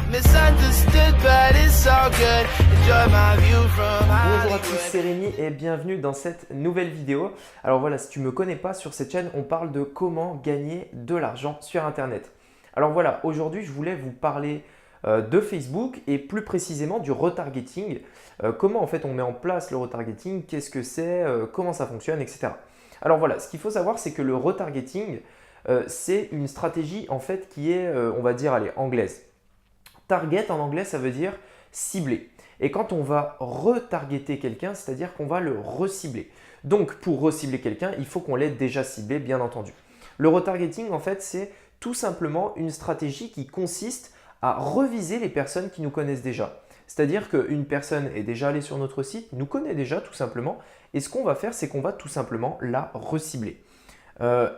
misunderstood, but it's all good. Enjoy my view from Bonjour à tous, Hollywood. c'est Rémi et bienvenue dans cette nouvelle vidéo. Alors voilà, si tu ne me connais pas, sur cette chaîne, on parle de comment gagner de l'argent sur Internet. Alors voilà, aujourd'hui, je voulais vous parler de Facebook et plus précisément du retargeting. Comment en fait on met en place le retargeting, qu'est-ce que c'est, comment ça fonctionne, etc. Alors voilà, ce qu'il faut savoir, c'est que le retargeting, c'est une stratégie en fait qui est, on va dire, allez, anglaise. Target en anglais, ça veut dire cibler. Et quand on va retargeter quelqu'un, c'est-à-dire qu'on va le recibler. Donc pour recibler quelqu'un, il faut qu'on l'ait déjà ciblé, bien entendu. Le retargeting, en fait, c'est tout simplement une stratégie qui consiste à reviser les personnes qui nous connaissent déjà. C'est-à-dire qu'une personne est déjà allée sur notre site, nous connaît déjà tout simplement, et ce qu'on va faire, c'est qu'on va tout simplement la recibler.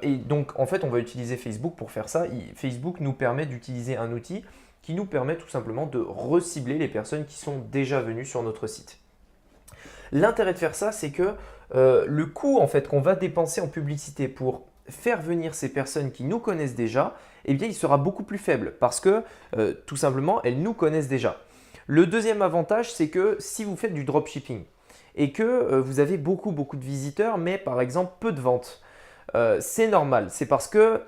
Et donc, en fait, on va utiliser Facebook pour faire ça. Facebook nous permet d'utiliser un outil qui nous permet tout simplement de recibler les personnes qui sont déjà venues sur notre site. L'intérêt de faire ça, c'est que le coût en fait, qu'on va dépenser en publicité pour faire venir ces personnes qui nous connaissent déjà, eh bien, il sera beaucoup plus faible parce que tout simplement, elles nous connaissent déjà. Le deuxième avantage, c'est que si vous faites du dropshipping et que vous avez beaucoup de visiteurs, mais par exemple peu de ventes, c'est normal. C'est parce que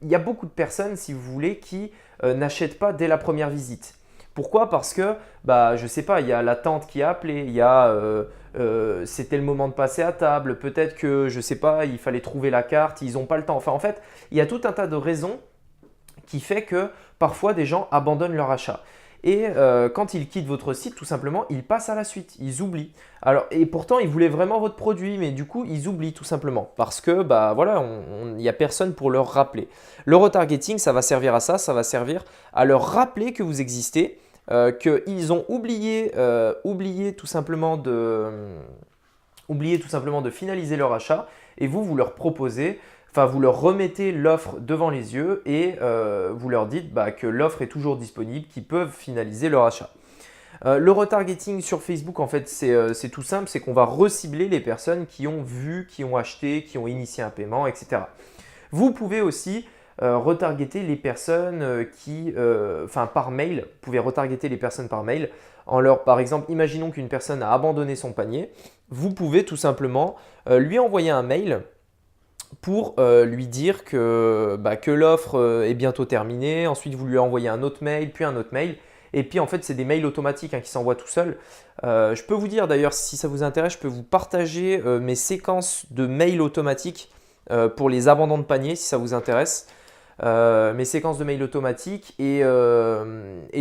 il y a beaucoup de personnes, si vous voulez, qui n'achètent pas dès la première visite. Pourquoi? Parce que, je ne sais pas, il y a la tante qui a appelé, il y a c'était le moment de passer à table, peut-être que, je ne sais pas, il fallait trouver la carte, ils n'ont pas le temps. Enfin, en fait, il y a tout un tas de raisons qui fait que parfois des gens abandonnent leur achat. Et quand ils quittent votre site, tout simplement, ils passent à la suite, ils oublient. Alors, et pourtant, ils voulaient vraiment votre produit, mais du coup, ils oublient tout simplement parce que voilà, il n'y a personne pour leur rappeler. Le retargeting, ça va servir à ça, ça va servir à leur rappeler que vous existez, qu'ils ont oublié tout simplement de finaliser leur achat et vous leur proposez. Enfin, vous leur remettez l'offre devant les yeux et vous leur dites que l'offre est toujours disponible, qu'ils peuvent finaliser leur achat. Le retargeting sur Facebook, en fait, c'est tout simple, c'est qu'on va recibler les personnes qui ont vu, qui ont acheté, qui ont initié un paiement, etc. Vous pouvez aussi retargeter les personnes par mail. Vous pouvez retargeter les personnes par mail. Par exemple, imaginons qu'une personne a abandonné son panier. Vous pouvez tout simplement lui envoyer un mail pour lui dire que l'offre est bientôt terminée. Ensuite, vous lui envoyez un autre mail, puis un autre mail. Et puis, en fait, c'est des mails automatiques qui s'envoient tout seuls. Je peux vous dire d'ailleurs, si ça vous intéresse, je peux vous partager mes séquences de mails automatiques pour les abandons de panier, si ça vous intéresse. Mes séquences de mails automatiques. Et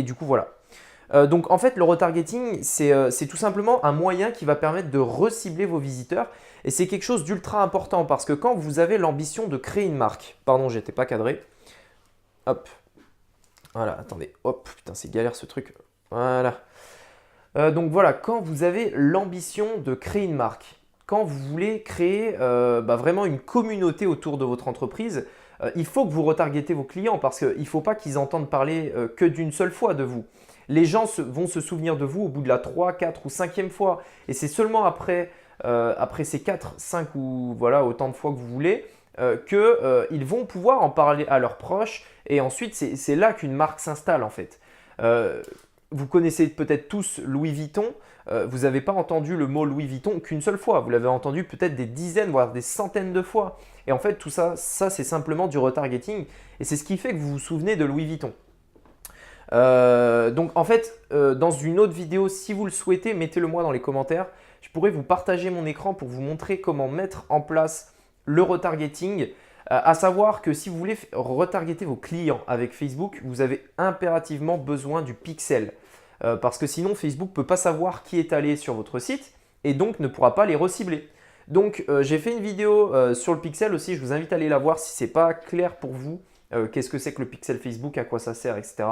du coup, voilà. Donc, en fait, le retargeting, c'est tout simplement un moyen qui va permettre de recibler vos visiteurs. Et c'est quelque chose d'ultra important parce que quand vous avez l'ambition de créer une marque, pardon, j'étais pas cadré. Hop, voilà, attendez, hop, putain, c'est galère ce truc. Voilà. Donc voilà, quand vous avez l'ambition de créer une marque, quand vous voulez créer vraiment une communauté autour de votre entreprise, il faut que vous retargetez vos clients parce qu'il ne faut pas qu'ils entendent parler que d'une seule fois de vous. Les gens vont se souvenir de vous au bout de la 3, 4 ou 5e fois. Et c'est seulement après ces 4, 5 ou voilà, autant de fois que vous voulez, qu'ils vont pouvoir en parler à leurs proches. Et ensuite, c'est là qu'une marque s'installe en fait. Vous connaissez peut-être tous Louis Vuitton. Vous n'avez pas entendu le mot Louis Vuitton qu'une seule fois. Vous l'avez entendu peut-être des dizaines, voire des centaines de fois. Et en fait, tout ça c'est simplement du retargeting. Et c'est ce qui fait que vous vous souvenez de Louis Vuitton. Donc en fait, dans une autre vidéo, si vous le souhaitez, mettez-le moi dans les commentaires. Je pourrais vous partager mon écran pour vous montrer comment mettre en place le retargeting. À savoir que si vous voulez retargeter vos clients avec Facebook, vous avez impérativement besoin du pixel. Parce que sinon, Facebook ne peut pas savoir qui est allé sur votre site et donc ne pourra pas les recibler. Donc, j'ai fait une vidéo sur le pixel aussi. Je vous invite à aller la voir si ce n'est pas clair pour vous. Qu'est-ce que c'est que le pixel Facebook, à quoi ça sert, etc.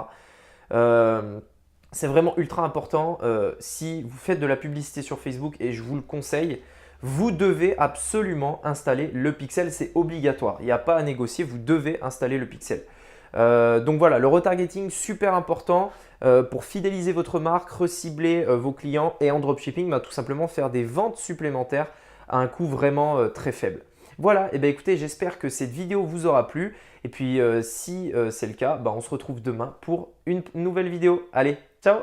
C'est vraiment ultra important. Si vous faites de la publicité sur Facebook, et je vous le conseille, vous devez absolument installer le pixel. C'est obligatoire. Il n'y a pas à négocier. Vous devez installer le pixel. Donc voilà, le retargeting, super important pour fidéliser votre marque, recibler vos clients et en dropshipping, tout simplement faire des ventes supplémentaires à un coût vraiment très faible. Voilà, et bien écoutez, j'espère que cette vidéo vous aura plu. Et puis si c'est le cas, on se retrouve demain pour une nouvelle vidéo. Allez, ciao!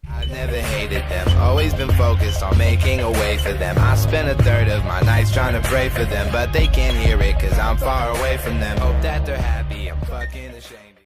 I never hated them, always been focused on making a way for them. I spend a third of my nights trying to pray for them, but they can't hear it cause I'm far away from them. Hope that they're happy, I'm fucking ashamed.